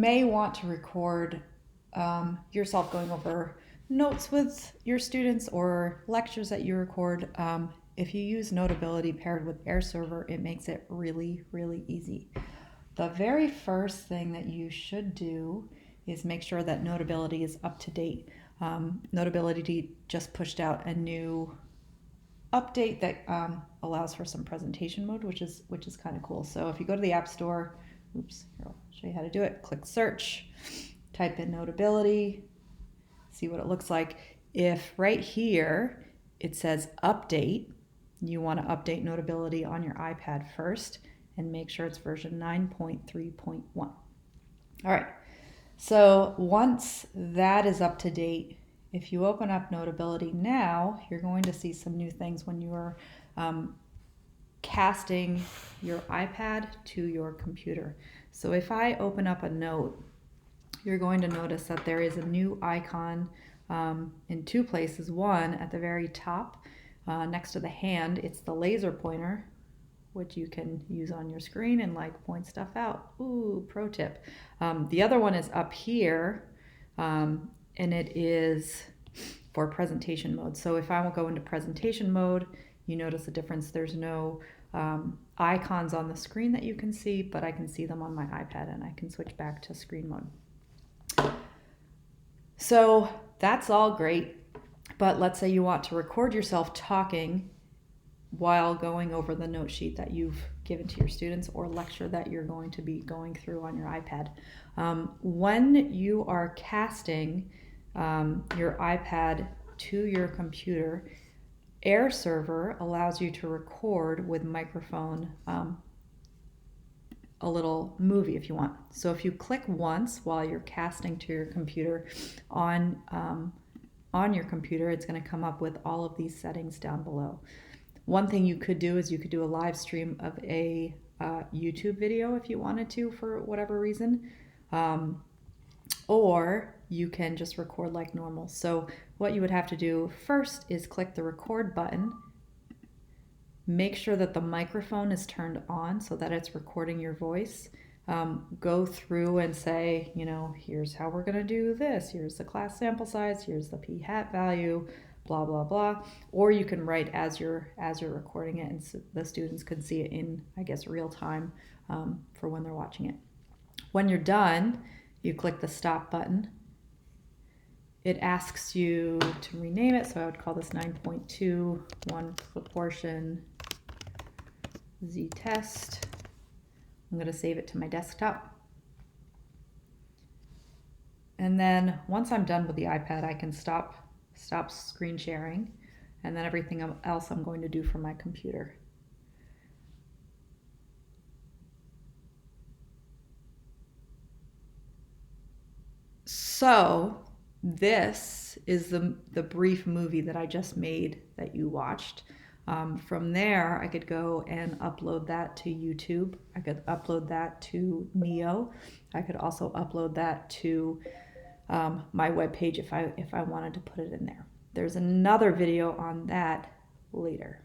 may want to record yourself going over notes with your students or lectures that you record. If you use Notability paired with AirServer, it makes it really, really easy. The very first thing that you should do is make sure that Notability is up to date. Notability just pushed out a new update that allows for some presentation mode, which is kind of cool. So if you go to the App Store, oops, here I'll show you how to do it. Click search, type in Notability, see what it looks like. If right here it says update, you want to update Notability on your iPad first and make sure it's version 9.3.1. All right, so once that is up to date, if you open up Notability now, you're going to see some new things when you are casting your iPad to your computer. So if I open up a note, you're going to notice that there is a new icon in two places. One, at the very top, next to the hand, it's the laser pointer, which you can use on your screen and like point stuff out. Ooh, pro tip. The other one is up here, and it is for presentation mode. So if I will go into presentation mode, you notice the difference. There's no icons on the screen that you can see, but I can see them on my iPad, and I can switch back to screen mode. So that's all great, but let's say you want to record yourself talking while going over the note sheet that you've given to your students or lecture that you're going to be going through on your iPad. When you are casting your iPad to your computer, AirServer allows you to record with microphone a little movie if you want. So if you click once while you're casting to your computer on your computer, it's going to come up with all of these settings down below. One thing you could do is you could do a live stream of a YouTube video if you wanted to for whatever reason, or you can just record like normal. So what you would have to do first is click the record button, make sure that the microphone is turned on so that it's recording your voice. Go through and say, you know, here's how we're going to do this. Here's the class sample size. Here's the p-hat value, blah, blah, blah. Or you can write as you're recording it, and so the students can see it in, I guess, real time for when they're watching it. When you're done, you click the stop button. It asks you to rename it, so I would call this 9.2 1 proportion Z test. I'm going to save it to my desktop. And then once I'm done with the iPad, I can stop screen sharing, and then everything else I'm going to do from my computer. So this is the brief movie that I just made that you watched. From there, I could go and upload that to YouTube. I could upload that to Neo. I could also upload that to my webpage if I wanted to put it in there. There's another video on that later.